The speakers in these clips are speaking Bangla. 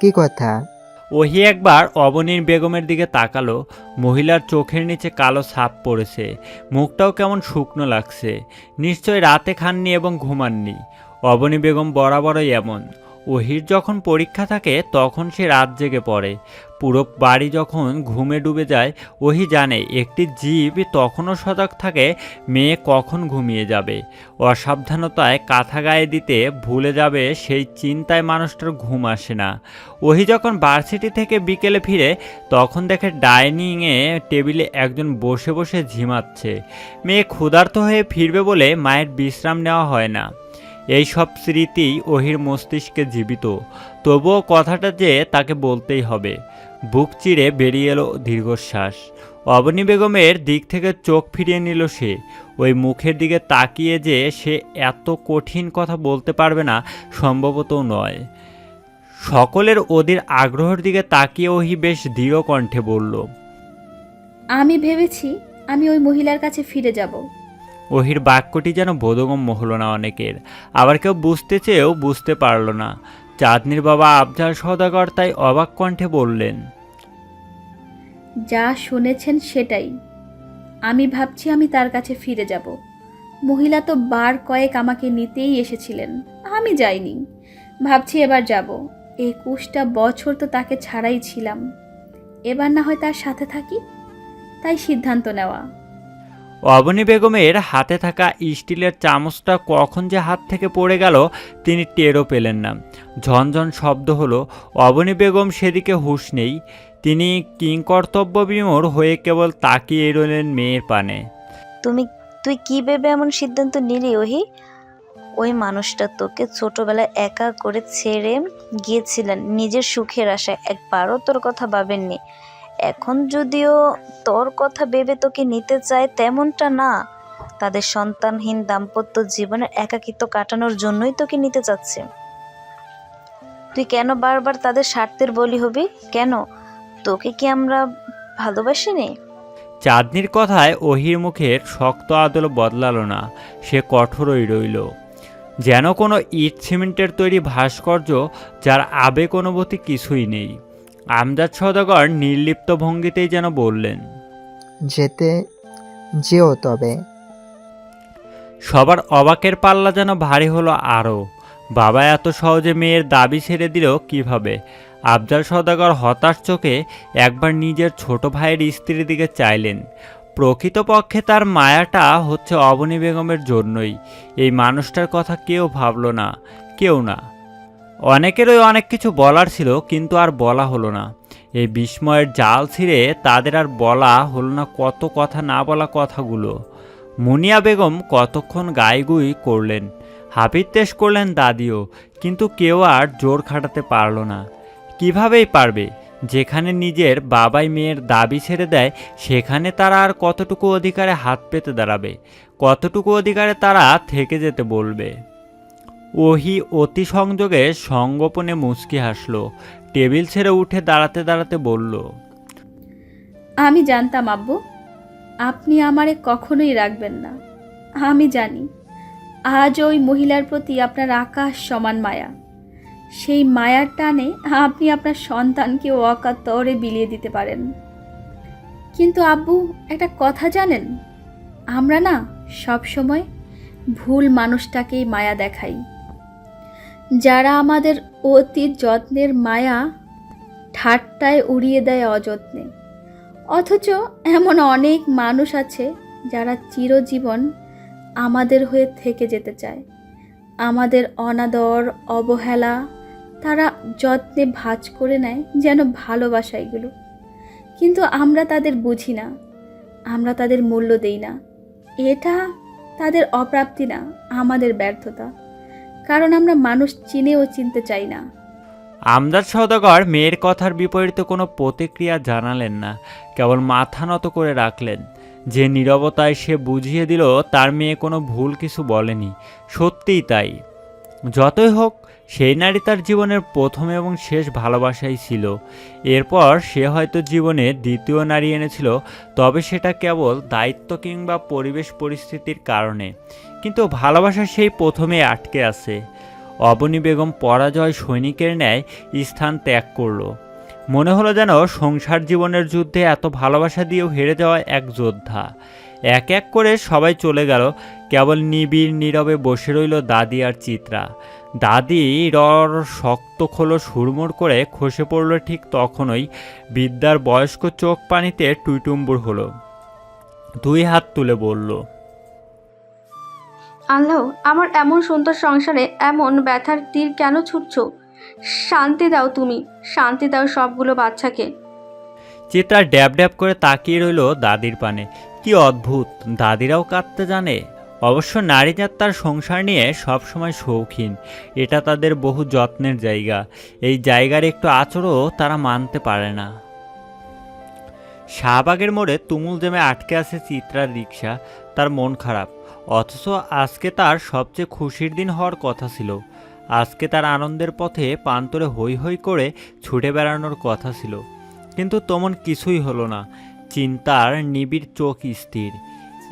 কি কথা? ওহি একবার অবনীর বেগমের দিকে তাকালো। মহিলার চোখের নিচে কালো ছাপ পড়েছে, মুখটাও কেমন শুকনো লাগছে। নিশ্চয় রাতে খাননি এবং ঘুমাননি। অবনী বেগম বরাবরই এমন। ওহির যখন পরীক্ষা থাকে তখন সে রাত জেগে পড়ে। পুরো বাড়ি যখন ঘুমে ডুবে যায়, ওহি জানে একটি জীব তখনও সজাগ থাকে মেয়ে কখন ঘুমিয়ে যাবে। অসাবধানতায় কাঁথা গায়ে দিতে ভুলে যাবে সেই চিন্তায় মানুষটার ঘুম আসে না। ওহি যখন ভার্সিটি থেকে বিকেলে ফিরে তখন দেখে ডাইনিংয়ে টেবিলে একজন বসে বসে ঝিমাচ্ছে। মেয়ে ক্ষুধার্ত হয়ে ফিরবে বলে মায়ের বিশ্রাম নেওয়া হয় না। এই সব স্মৃতি ওহির মস্তিষ্কে জীবিত। তবুও কথাটা যে তাকে বলতেই হবে। বুক চিরে বেরিয়ে এলো দীর্ঘশ্বাস। অবনী বেগমের দিক থেকে চোখ ফিরিয়ে নিল সে। ওই মুখের দিকে তাকিয়ে যে সে এত কঠিন কথা বলতে পারবে না, সম্ভবতও নয়। সকলের ওদের আগ্রহের দিকে তাকিয়ে ওহি বেশ দৃঢ় কণ্ঠে বলল, আমি ভেবেছি আমি ওই মহিলার কাছে ফিরে যাব। ওহির বাক্যটি যেন বোধগম্য হলো না অনেকের। আবার কেউ বুঝতে চেয়েও বুঝতে পারল না। চাঁদনির বাবা আফজাল সওদাগর তাই অবাক কণ্ঠে বললেন, যা শুনেছেন সেটাই। আমি ভাবছি আমি তার কাছে ফিরে যাব। মহিলা তো বার কয়েক আমাকে নিতেই এসেছিলেন, আমি যাইনি। ভাবছি এবার যাব। 21টা বছর তো তাকে ছাড়াই ছিলাম, এবার না হয় তার সাথে থাকি, তাই সিদ্ধান্ত নেওয়া। অবনী বেগমের হাতে থাকা স্টিলের চামচটা কখন যে হাত থেকে পড়ে গেল তিনি টেরও পেলেন না। ঝনঝন শব্দ হলো। অবনী বেগম সেদিকে হুঁশ নেই। তিনি কিংকর্তব্যবিমূঢ় হয়ে কেবল তাকিয়ে রইলেন মেয়ের পানে। তুই কি ভেবে এমন সিদ্ধান্ত নিলি ওহি? ওই মানুষটা তোকে ছোটবেলায় একা করে ছেড়ে গিয়েছিলেন নিজের সুখের আশায়, একবারও তোর কথা ভাবেননি। এখন যদিও তোর কথা ভেবে তোকে নিতে চায় তেমনটা না, তাদের সন্তানহীন দাম্পত্য জীবনের একাকিত্ব কাটানোর জন্যই তোকে নিতে চাচ্ছে। তুই কেন বারবার তাদের স্বার্থের বলি হবি? কেন? তোকে কি আমরা ভালোবাসিনি? চাঁদনির কথায় ওহির মুখের শক্ত আদল বদলালো না। সে কঠোরই রইল, যেন কোনো ইট সিমেন্টের তৈরি ভাস্কর্য যার আবেগ অনুভূতি কিছুই নেই। আমজাদ সওদাগর নির্লিপ্ত ভঙ্গিতেই যেন বললেন, যেতে যেও তবে। সবার অবাকের পাল্লা যেন ভারী হলো আরও। বাবা এত সহজে মেয়ের দাবি ছেড়ে দিল কিভাবে? আফজাল সওদাগর হতাশ চোখে একবার নিজের ছোট ভাইয়ের স্ত্রীর দিকে চাইলেন। প্রকৃতপক্ষে তার মায়াটা হচ্ছে অবনী বেগমের জন্যই। এই মানুষটার কথা কেউ ভাবল না, কেউ না। অনেকেরই অনেক কিছু বলার ছিল, কিন্তু আর বলা হলো না। এই বিস্ময়ের জাল ছিঁড়ে তাদের আর বলা হলো না কত কথা না বলা কথাগুলো। মুনিয়া বেগম কতক্ষণ গাইগুই করলেন, হাপিত্যেশ করলেন দাদিও, কিন্তু কেউ আর জোর খাটাতে পারল না। কিভাবেই পারবে? যেখানে নিজের বাবাই মেয়ের দাবি ছেড়ে দেয় সেখানে তারা আর কতটুকু অধিকারে হাত পেতে দাঁড়াবে? কতটুকু অধিকারে তারা থেকে যেতে বলবে? ওহি অতি সংযোগে সঙ্গোপনে মুচকি হাসল। টেবিল ছেড়ে উঠে দাঁড়াতে দাঁড়াতে বলল, আমি জানতাম আব্বু, আপনি আমারে কখনোই রাখবেন না। আমি জানি আজ ওই মহিলার প্রতি আপনার আকাশ সমান মায়া। সেই মায়ার টানে আপনি আপনার সন্তানকে অকাতরে বিলিয়ে দিতে পারেন। কিন্তু আব্বু, একটা কথা জানেন, আমরা না সব সময় ভুল মানুষটাকেই মায়া দেখাই। যারা আমাদের অতি যত্নের মায়া ঠাট্টায় উড়িয়ে দেয় অযত্নে। অথচ এমন অনেক মানুষ আছে যারা চিরজীবন আমাদের হয়ে থেকে যেতে চায়। আমাদের অনাদর, অবহেলা তারা যত্নে ভাঁজ করে নেয় যেন ভালোবাসা এগুলো। কিন্তু আমরা তাদের বুঝি না, আমরা তাদের মূল্য দেই না। এটা তাদের অপ্রাপ্তি না, আমাদের ব্যর্থতা। কারণ আমরা মানুষ চিনেও চিনতে চাই না। আমজাদ সওদাগর মেয়ের কথার বিপরীতে কোনো প্রতিক্রিয়া জানালেন না, কেবল মাথা নত করে রাখলেন। যে নীরবতায় সে বুঝিয়ে দিল তার মেয়ে কোনো ভুল কিছু বলেনি। সত্যিই তাই। যতই হোক, সেই নারী তার জীবনের প্রথম এবং শেষ ভালোবাসাই ছিল। এরপর সে হয়তো জীবনে দ্বিতীয় নারী এনেছিল, তবে সেটা কেবল দায়িত্ব কিংবা পরিবেশ পরিস্থিতির কারণে। কিন্তু ভালোবাসা সেই প্রথমে আটকে আছে। অবনী বেগম পরাজয় সৈনিকের ন্যায় স্থান ত্যাগ করলো। মনে হলো যেন সংসার জীবনের যুদ্ধে এত ভালোবাসা দিয়েও হেরে যাওয়া এক যোদ্ধা। এক এক করে সবাই চলে গেল, কেবল নিবিড় নীরবে বসে রইল দাদি আর চিত্রা। দাদি শক্ত খোলো হুড়মুড় করে খসে পড়ল, ঠিক তখনই বিদ্যার বয়স্ক চোখ পানিতে টুইটুম্বুর হলো। 2 হাত তুলে বলল, আল্লাহ, আমার এমন সুন্দর সংসারে এমন ব্যথার তীর কেন ছুটছো? শান্তি দাও, তুমি শান্তি দাও সবগুলো বাচ্চাকে। চিত্রা ড্যাব ড্যাব করে তাকিয়ে রইল দাদির পানে। কি অদ্ভুত, দাদিরাও কাঁদতে জানে। অবশ্য নারী জাত সংসার নিয়ে সবসময় শৌখিন, এটা তাদের বহু যত্নের জায়গা। এই জায়গার একটু আচরও তারা মানতে পারে না। শাহবাগের মোড়ে তুমুল জ্যামে আটকে আছে চিত্রার রিক্সা। তার মন খারাপ, অথচ আজকে তার সবচেয়ে খুশির দিন হওয়ার কথা ছিল। আজকে তার আনন্দের পথে প্রান্তরে হৈ হৈ করে ছুটে বেড়ানোর কথা ছিল, কিন্তু তেমন কিছুই হলো না। চিন্তার নিবিড় চোখ স্থির।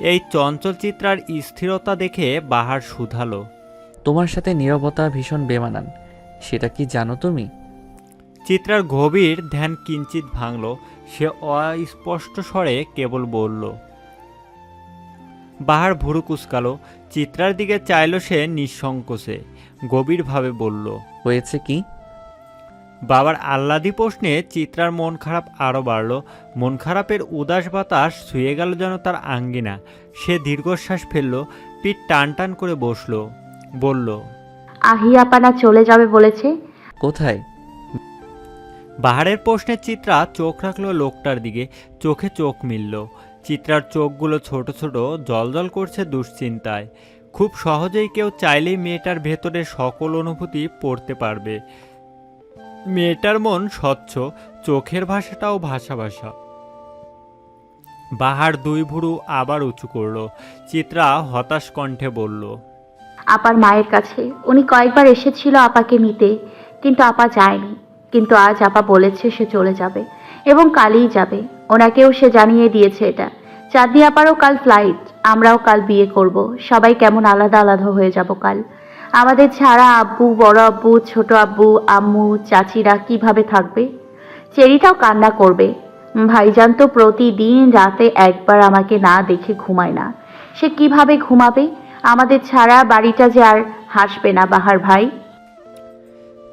এই চঞ্চল চিত্রার স্থিরতা দেখে বাহার শুধালো, তোমার সাথে নীরবতা ভীষণ বেমানান, সেটা কি জানো তুমি? চিত্রার গভীর ধ্যান কিঞ্চিত ভাঙল। সে অস্পষ্ট স্বরে কেবল বলল। বাহার ভুরু কুচকালো। চিত্রার দিকে চাইল সে নিঃসংকোচে, গভীরভাবে বলল, হয়েছে কি? বাবার আহ্লাদি প্রশ্নে চিত্রার মন খারাপ আরও বাড়ল। মন খারাপের উদাস বাতাস ছুঁয়ে গেল যেন তার আঙ্গিনা। সে দীর্ঘশ্বাস ফেলল, পিঠ টান টান করে বসল, বলল, আহিয়াপানা চলে যাবে বলেছে। কোথায়? বাহারের প্রশ্নে চিত্রা চোখ রাখলো লোকটার দিকে। চোখে চোখ মিলল। চিত্রার চোখগুলো ছোট ছোট, জলজল করছে দুশ্চিন্তায়। খুব সহজেই কেউ চাইলেই মেয়েটার ভেতরে সকল অনুভূতি পড়তে পারবে। মেয়েটার মন স্বচ্ছ, চোখের ভাষাটাও ভাষা ভাষা। বাহার 2 ভুরু আবার উঁচু করল। চিত্রা হতাশ কণ্ঠে বলল, আপার মায়ের কাছে। উনি কয়েকবার এসেছিল আপাকে নিতে, কিন্তু আপা যায়নি। কিন্তু আজ আপা বলেছে সে চলে যাবে, এবং কালই যাবে। ওনাকেও সে জানিয়ে দিয়েছে এটা। চাঁদনি আপারও কাল ফ্লাইট, আমরাও কাল বিয়ে করব। সবাই কেমন আলাদা আলাদা হয়ে যাব কাল। আমাদের ছাড়া আব্বু, বড় আব্বু, ছোট আব্বু, আম্মু, চাচিরা কিভাবে থাকবে? চেরিটাও কান্না করবে। ভাইজান তো প্রতিদিন রাতে একবার আমাকে না দেখে ঘুমায় না। সে কিভাবে ঘুমাবে? আমাদের ছাড়া বাড়িটা যে আর হাসবে না বাহার ভাই।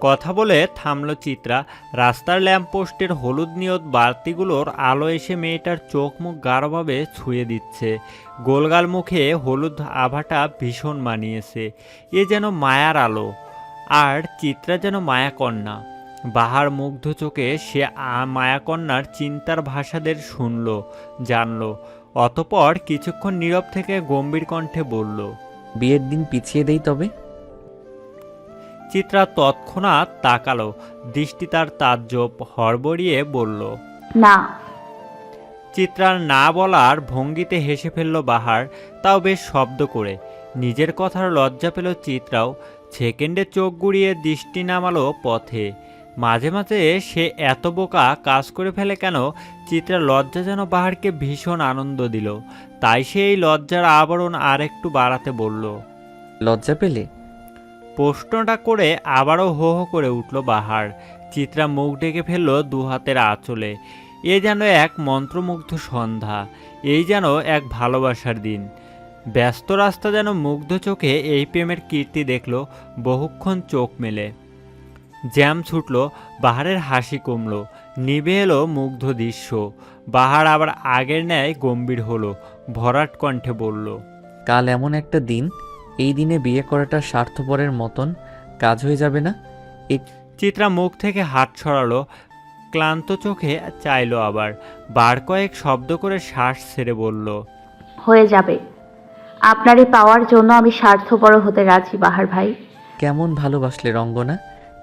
কথা বলে থামল চিত্রা। রাস্তার ল্যাম্পপোস্টের হলুদ নিয়ত বাতিগুলোর আলো এসে মেয়েটার চোখ মুখ গাঢ়ভাবে ছুঁয়ে দিচ্ছে। গোলগাল মুখে হলুদ আভাটা ভীষণ মানিয়েছে। এ যেন মায়ার আলো, আর চিত্রা যেন মায়াকন্যা। বাহার মুগ্ধ চোখে সে মায়াকন্যার চিন্তার ভাষাদের শুনল, জানল। অতপর কিছুক্ষণ নীরব থেকে গম্ভীর কণ্ঠে বলল, বিয়ের দিন পিছিয়ে দেই তবে? চিত্রা তৎক্ষণাৎ তাকালো। দৃষ্টি তার তাজ্জব হড়বড়িয়ে বলল, না। চিত্রার না বলার ভঙ্গিতে হেসে ফেলল বাহার, তাও বেশ শব্দ করে। নিজের কথার লজ্জা পেল চিত্রাও। সেকেন্ডে চোখ গুড়িয়ে দৃষ্টি নামালো পথে। মাঝে মাঝে সে এত বোকা কাজ করে ফেলে কেন? চিত্রার লজ্জা যেন বাহারকে ভীষণ আনন্দ দিল। তাই সে এই লজ্জার আবরণ আর একটু বাড়াতে বলল, লজ্জা পেলে? প্রশ্নটা করে আবারও হো হো করে উঠল বাহার। চিত্রা মুখ ঢেকে ফেলল 2 হাতের আঁচলে। এ যেন এক মন্ত্রমুগ্ধ সন্ধ্যা, এই যেন এক ভালোবাসার দিন। ব্যস্ত রাস্তা যেন মুগ্ধ চোখে এই প্রেমের কীর্তি দেখল। বহুক্ষণ চোখ মেলে। জ্যাম ছুটল, বাহারের হাসি কমল, নিভে এলো মুগ্ধ দৃশ্য। বাহার আবার আগের ন্যায় গম্ভীর হলো, ভরাট কণ্ঠে বলল, কাল এমন একটা দিন, এই দিনে বিয়ে করাটা স্বার্থপরের মতন কাজ হয়ে যাবে না? চিত্রা মুখ থেকে হাত সরালো, ক্লান্ত চোখে চাইলো আবার। বার কয়েক শব্দ করে শ্বাস ছেড়ে বলল, হয়ে যাবে। আপনারে পাওয়ার জন্য আমি স্বার্থপর হতে রাজি বাহার ভাই। কেমন ভালোবাসলে রঙ্গনা,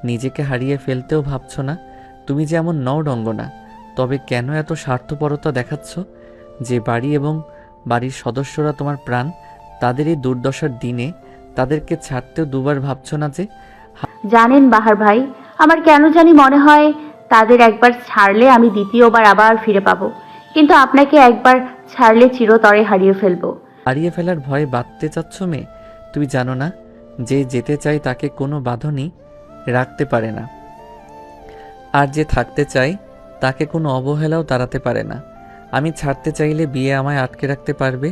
নিজেকে হারিয়ে ফেলতেও ভাবছো না? তুমি যেমন নও রঙ্গনা, তবে কেন এত স্বার্থপরতা দেখাচ্ছ? যে বাড়ি এবং বাড়ির সদস্যরা তোমার প্রাণ, তাদের এই দুর্দশার দিনে তাদেরকে ছাড়তেও দুবার ভাবছো না যে? জানেন বাহার ভাই, আমার কেন জানি মনে হয় তাদের একবার ছাড়লে আমি দ্বিতীয়বার আবার ফিরে পাবো, কিন্তু আপনাকে একবার ছাড়লে চিরতরে হারিয়ে ফেলবো। হারিয়ে ফেলার ভয়ে বাঁধতে চাচ্ছ মেয়ে? তুমি জানো না যে যেতে চায় তাকে কোনো বাঁধনই রাখতে পারে না, আর যে থাকতে চায় তাকে কোনো অবহেলাও তাড়াতে পারে না। আমি ছাড়তে চাইলে বিয়ে আমায় আটকে রাখতে পারবে?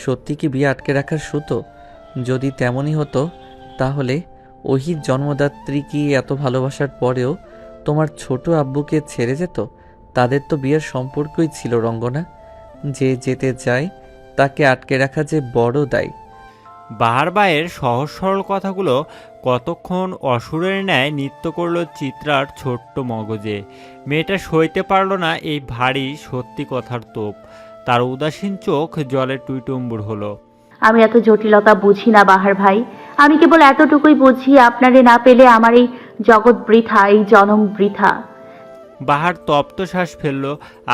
সত্যি কি বিয়ে আটকে রাখার সুতো? যদি তেমনই হতো তাহলে ওহির জন্মদাত্রী কি এত ভালোবাসার পরেও তোমার ছোট আব্বুকে ছেড়ে যেত? তাদের তো বিয়ের সম্পর্কই ছিল রঙ্গনা। যে যেতে চায় তাকে আটকে রাখা যে বড় দায়। বাহার ভাইয়ের সহজ সরল কথাগুলো কতক্ষণ অসুরের ন্যায় নৃত্য করল চিত্রার ছোট্ট মগজে। মেয়েটা সইতে পারল না এই ভারী সত্যি কথার তোপ। তার উদাসীন চোখ জলে টুইটুম্বুর হলো। আমি এত জটিলতা বুঝি না বাহার ভাই। আমি কেবল এতটুকুই বুঝি, আপনারে না পেলে আমার এই জগৎ বৃথা, এই জনম বৃথা। বাহার তপ্ত শ্বাস ফেলল,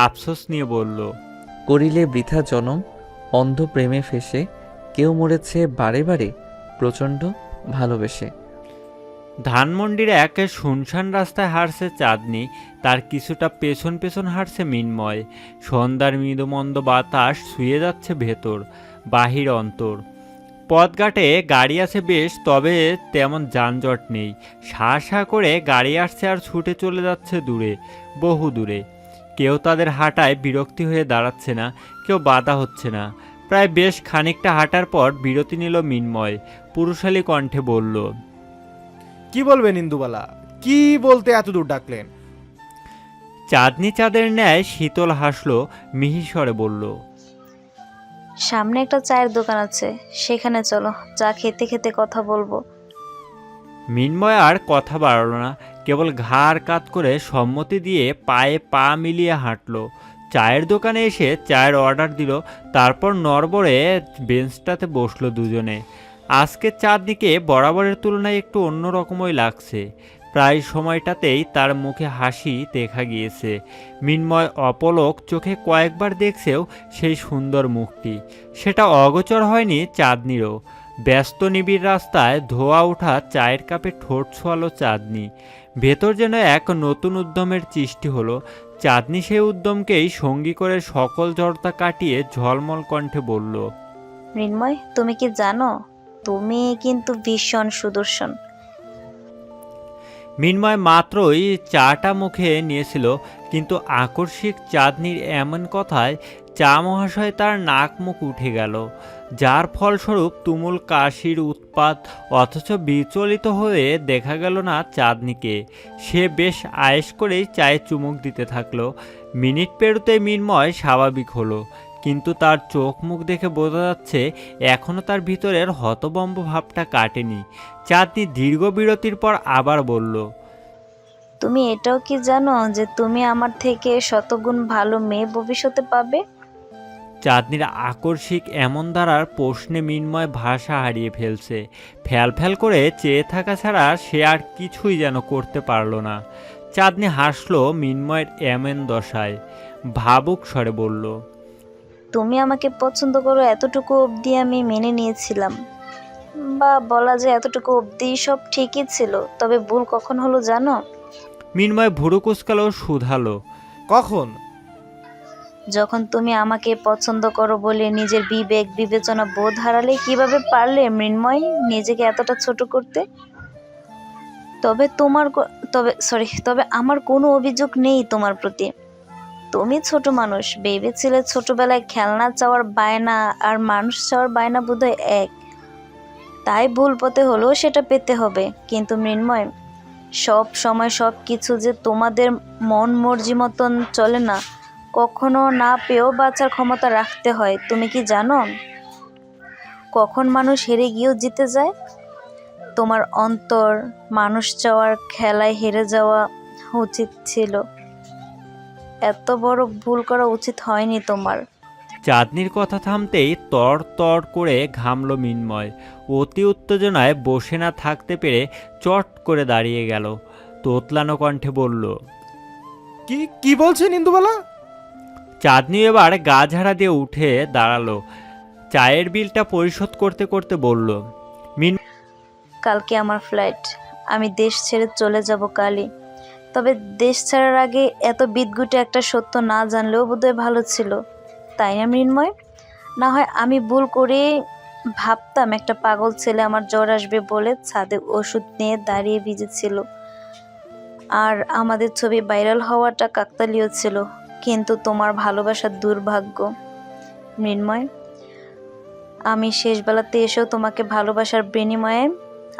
আফসোস নিয়ে বলল, করিলে বৃথা জনম, অন্ধ প্রেমে ফেসে কেউ মরেছে বারে বারে প্রচণ্ড ভালোবেসে। ধানমন্ডির এক শুনশান রাস্তায় হারছে চাঁদনি, তার কিছুটা পেছন পেছন হারছে মিনময়। সন্ধ্যার মৃদুমন্দ বাতাস ছুঁয়ে যাচ্ছে ভেতর বাহির অন্তর। পথঘাটে গাড়ি আছে বেশ, তবে তেমন যানজট নেই। শা শা করে গাড়ি আসছে আর ছুটে চলে যাচ্ছে দূরে, বহু দূরে। কেউ তাদের হাঁটায় বিরক্তি হয়ে দাঁড়াচ্ছে না, কেউ বাধা হচ্ছে না। প্রায় বেশ খানিকটা হাঁটার পর বিরতি নিল মিনময়। পুরুষালী কণ্ঠে বলল, কি বলবেন ইন্দুবালা? কি বলতে এত দূর ডাকলেন? চাঁদনি চাঁদের ন্যায় শীতল হাসলো, মিহিস্বরে বলল, সামনে একটা চায়ের দোকান আছে, সেখানে চলো, চা খেতে খেতে কথা বলবো। মিনময় আর কথা বাড়ালো না, কেবল ঘাড় কাত করে সম্মতি দিয়ে পায়ে পা মিলিয়ে হাঁটলো। চায়ের দোকানে এসে চায়ের অর্ডার দিল, তারপর নড়বড়ে বেঞ্চটাতে বসলো দুজনে। আজকে চাঁদনিকে বরাবরের তুলনায় একটু অন্যরকমই লাগছে। প্রায় সময়টাতেই তার মুখে হাসি দেখা গিয়েছে। মিনময় অপলক চোখে কয়েকবার দেখছেও সেই সুন্দর মুখটি। সেটা অগোচর হয়নি চাঁদনিরও। ব্যস্ত নিবিড় রাস্তায় ধোয়া ওঠা চায়ের কাপে ঠোঁট ছোঁয়ালো চাঁদনি। ভেতর যেন এক নতুন উদ্যমের সৃষ্টি হলো। চাঁদনি সেই উদ্যমকেই সঙ্গী করে সকল জড়তা কাটিয়ে ঝলমল কণ্ঠে বলল, মৃন্ময়, তুমি কি জানো তুমি কিন্তু ভীষণ সুদর্শন। মিনময় মাত্রই চাটা মুখে নিয়েছিল, কিন্তু আকস্মিক চাঁদনির এমন কথায় চা মহাশয় তার নাক মুখ উঠে গেল, যার ফলস্বরূপ তুমুল কাশির উৎপাত। অথচ বিচলিত হয়ে দেখা গেল না চাঁদনিকে। সে বেশ আয়েশ করেই চায়ে চুমুক দিতে থাকলো। মিনিট পেরোতে মিনময় স্বাভাবিক হলো, কিন্তু তার চোখ মুখ দেখে বোঝা যাচ্ছে এখনও তার ভিতরের হতবম্ব ভাবটা কাটেনি। চাঁদনি দীর্ঘ বিরতির পর আবার বলল, তুমি এটাও কি জানো যে তুমি আমার থেকে শতগুণ ভালো মেয়ে ভবিষ্যতে পাবে? চাঁদনির আকস্মিক এমন দ্বারার প্রশ্নে মিনময় ভাষা হারিয়ে ফেলছে। ফ্যাল ফ্যাল করে চেয়ে থাকা ছাড়া সে আর কিছুই যেন করতে পারল না। চাঁদনি হাসলো মিনময়ের এমন দশায়, ভাবুক স্বরে বলল, তুমি আমাকে পছন্দ করো এতটুকু অবধি আমি মেনে নিয়েছিলাম, বা বলা যায় এতটুকু অবধি সব ঠিকই ছিল। তবে ভুল কখন হলো জানো? মিনময় ভুরু কুচকালো, শুধালো, কখন? যখন তুমি আমাকে পছন্দ করো বলে নিজের বিবেক বিবেচনা বোধ হারালে। কিভাবে পারলে মৃন্ময় নিজেকে এতটা ছোট করতে? তবে আমার কোনো অভিযোগ নেই তোমার প্রতি। তুমি ছোট মানুষ, ভেবেছিলে ছোটবেলায় খেলনা চাওয়ার বায়না আর মানুষ চাওয়ার বায়না বোধহয় এক, তাই ভুল পথে হলেও সেটা পেতে হবে। কিন্তু মৃন্ময়, সব সময় সব কিছু যে তোমাদের মন মর্জি মতন চলে না। কখনো না পেয়েও বাঁচার ক্ষমতা রাখতে হয়। তুমি কি জানো কখন মানুষ হেরে গিয়েও জিতে যায়? তোমার অন্তর মানুষ চাওয়ার খেলায় হেরে যাওয়া উচিত ছিল। এত বড় ভুল করা উচিত হয়নি তোমার। চাঁদনির কথা থামতেই তর তর করে ঘামল মিনময়। অতি উত্তেজনায় বসে না থাকতে পেরে চট করে দাঁড়িয়ে গেল। তোতলানো কণ্ঠে বলল, কি বলছেন ইন্দুবালা? চাঁদনি এবার গা ঝাড়া দিয়ে উঠে দাঁড়ালো। চায়ের বিলটা পরিশোধ করতে করতে বলল, কালকে আমার ফ্লাইট, আমি দেশ ছেড়ে চলে যাব কালই। তবে দেশ ছাড়ার আগে এত বিদঘুটে একটা সত্য না জানলেও বোধহয় ভালো ছিল, তাই না মৃন্ময়? না হয় আমি ভুল করে ভাবতাম একটা পাগল ছেলে আমার জ্বর আসবে বলে ছাদে ওষুধ নিয়ে দাঁড়িয়ে ভিজেছিল, আর আমাদের ছবি ভাইরাল হওয়াটা কাকতালীয় ছিল। কিন্তু তোমার ভালোবাসার দুর্ভাগ্য মৃন্ময়, আমি শেষবেলাতে এসেও তোমাকে ভালোবাসার বিনিময়ে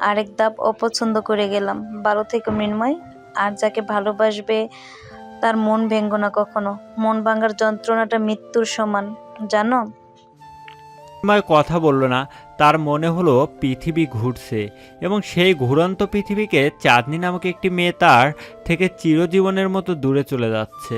আরেক ধাপ অপছন্দ করে গেলাম। ভালো থেকো মৃন্ময়, আর যাকে ভালোবাসবে তার মন ভেঙ্গো না কখনো। মন ভাঙার যন্ত্রণাটা মৃত্যুর সমান, জানো? মৃন্ময় কথা বলল না। তার মনে হলো পৃথিবী ঘুরছে এবং সেই ঘুরন্ত পৃথিবীকে চাঁদনি নামক একটি মেয়ে তার থেকে চিরজীবনের মতো দূরে চলে যাচ্ছে।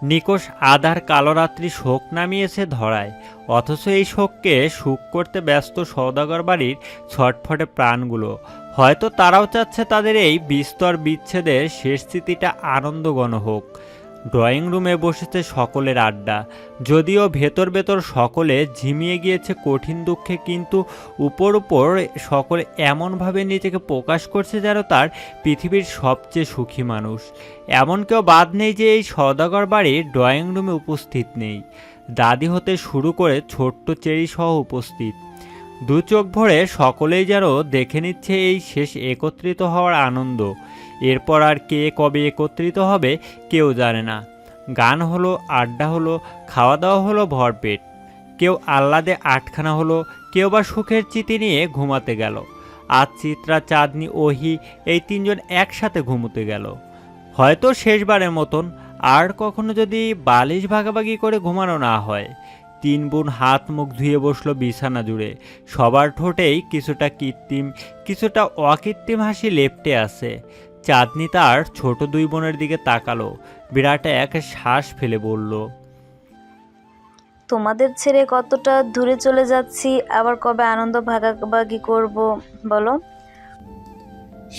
নিকোষ আধার কালো রাত্রি শোক নামিয়েছে ধরায়, অথচ এই শোককে সুখ করতে ব্যস্ত সওদাগর বাড়ির ছটফটে প্রাণগুলো। হয়তো তারাও চাচ্ছে তাদের এই বিস্তর বিচ্ছেদের শেষ স্মৃতিটা আনন্দঘন হোক। ড্রয়িং রুমে বসেছে সকলের আড্ডা, যদিও ভেতর ভেতর সকলে ঝিমিয়ে গিয়েছে কঠিন দুঃখে, কিন্তু উপর উপর সকলে এমনভাবে নিজেকে প্রকাশ করছে যেন তার পৃথিবীর সবচেয়ে সুখী মানুষ। এমন কেউ বাদ নেই যে এই সওদাগর বাড়ির ড্রয়িং রুমে উপস্থিত নেই। দাদি হতে শুরু করে ছোট্ট চেরি সহ উপস্থিত। দু চোখ ভরে সকলেই যেন দেখে নিচ্ছে এই শেষ একত্রিত হওয়ার আনন্দ। এরপর আর কে কবে একত্রিত হবে কেউ জানে না। গান হলো, আড্ডা হলো, খাওয়া দাওয়া হলো ভরপেট। কেউ আহ্লাদে আটখানা হলো, কেউ বা সুখের চিতি নিয়ে ঘুমাতে গেল। আজ চিত্রা, চাঁদনি, ওহি এই তিনজন একসাথে ঘুমোতে গেল, হয়তো শেষবারের মতন। আর কখনো যদি বালিশ ভাগাভাগি করে ঘুমানো না হয়। তিন বোন হাত মুখ ধুয়ে বসলো বিছানা জুড়ে। সবার ঠোঁটেই কিছুটা কৃত্রিম, কিছুটা অকৃত্রিম হাসি লেপ্টে আছে। চাঁদনি তার ছোট দুই বোনের দিকে তাকালো, বিরাট এক শ্বাস ফেলে বলল, তোমাদের ছেড়ে কতটা দূরে চলে যাচ্ছি, আবার কবে আনন্দ ভাগাভাগি করব বলো?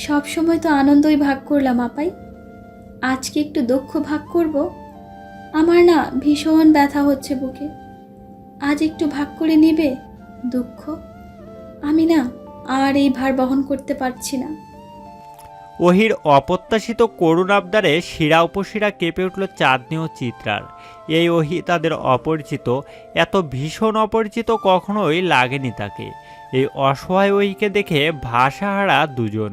সব সময় তো আনন্দই ভাগ করলাম আপাই, আজকে একটু দুঃখ ভাগ করব। আমার না ভীষণ ব্যথা হচ্ছে বুকে, আজ একটু ভাগ করে নেবে দুঃখ? আমি না আর এই ভার বহন করতে পারছি না। ওহির অপ্রত্যাশিত করুণ আবদারে শিরা উপশিরা কেঁপে উঠল চাঁদনি ও চিত্রার। এই ওহি তাদের অপরিচিত, এত ভীষণ অপরিচিত কখনোই লাগেনি তাকে। এই অসহায় ওহিকে দেখে ভাষাহারা দুজন।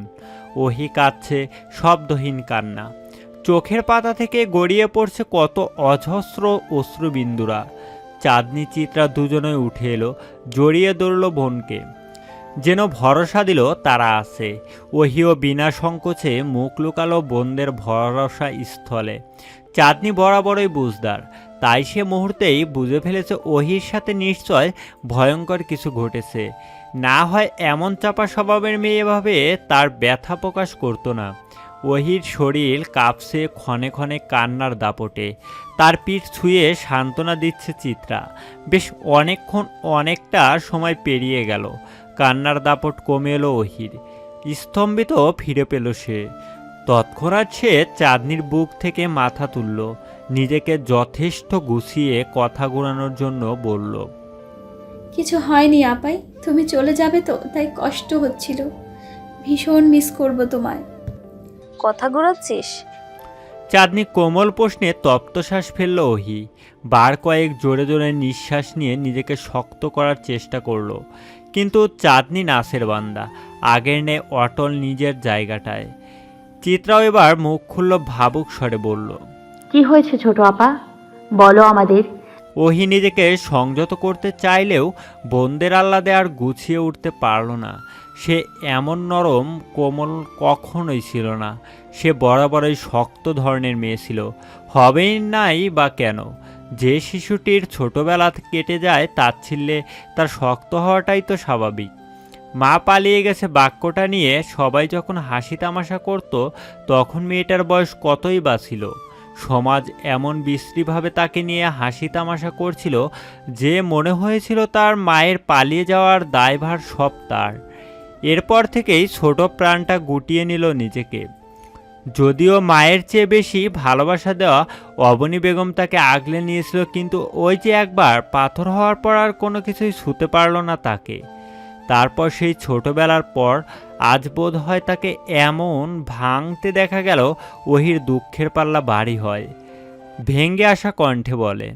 ওহি কাঁদছে, শব্দহীন কান্না। চোখের পাতা থেকে গড়িয়ে পড়ছে কত অজস্র অশ্রুবিন্দুরা। চাঁদনি, চিত্রা দুজনেই উঠে এলো, জড়িয়ে ধরল বোনকে, যেন ভরসা দিল তারা আছে। ওহিও বিনা সংকোচে মুখ লুকালো বোনদের ভরসা স্থলে। চাঁদনি বরাবরই বুঝদার, তাই সে মুহূর্তেই বুঝে ফেলেছে ওহির সাথে নিশ্চয় ভয়ঙ্কর কিছু ঘটেছে। না হয় এমন চাপা স্বভাবের মেয়ে এভাবে তার ব্যথা প্রকাশ করতো না। ওহির শরীর কাঁপছে ক্ষণে ক্ষণে কান্নার দাপটে। তার পিঠ ছুঁয়ে সান্ত্বনা দিচ্ছে চিত্রা। বেশ অনেকক্ষণ, অনেকটা সময় পেরিয়ে গেল। কান্নার দাপট কমে এলো ওহির, স্তম্ভিত ফিরে পেল সে। তৎক্ষণাৎ সে চাঁদনির বুক থেকে মাথা তুলল, নিজেকে যথেষ্ট গুছিয়ে কথা ঘোরানোর জন্য বলল, কিছু হয়নি আপাই, তুমি চলে যাবে তো তাই কষ্ট হচ্ছিল, ভীষণ মিস করব তোমায়। কথা ঘোরাচ্ছিস? চাঁদনি কোমল প্রশ্নে তপ্তশ্বাস ফেলল ওহি। বার কয়েক জোরে জোরে নিঃশ্বাস নিয়ে নিজেকে শক্ত করার চেষ্টা করল, কিন্তু চাঁদনি নাসের বান্দা, আগের ন্যায় অটল নিজের জায়গাটায়। চিত্রাও এবার মুখ খুলল, ভাবুক স্বরে বলল, কি হয়েছে ছোট আপা, বলো আমাদের। ওহি নিজেকে সংযত করতে চাইলেও বোনদের আহ্লাদে আর গুছিয়ে উঠতে পারল না। সে এমন নরম কোমল কখনোই ছিল না। সে বরাবরই শক্ত ধরনের মেয়ে ছিল, হবেই নাই বা কেন। যে শিশুটির ছোটবেলা কেটে যায় তাচ্ছিল্যে, তার শক্ত হওয়াটাই তো স্বাভাবিক। মা পালিয়ে গেছে বাক্যটা নিয়ে সবাই যখন হাসি তামাশা করত, তখন মেয়েটার বয়স কতই বা ছিল। সমাজ এমন বিশ্রীভাবে তাকে নিয়ে হাসি তামাশা করছিল যে মনে হয়েছিল তার মায়ের পালিয়ে যাওয়ার দায়ভার সব তার। এরপর থেকেই ছোট প্রাণটা গুটিয়ে নিল নিজেকে। যদিও মায়ের চেয়ে বেশি ভালোবাসা দেওয়া অবনী বেগম তাকে আগলে নিয়েছিল, কিন্তু ওই যে একবার পাথর হওয়ার পর আর কোনো কিছুই ছুঁতে পারল না তাকে। তারপর সেই ছোটবেলার পর আজ বোধ হয় তাকে এমন ভাঙতে দেখা গেল, ওহির দুঃখের পাল্লা ভারী হয়। ভেঙে আসা কণ্ঠে বলে,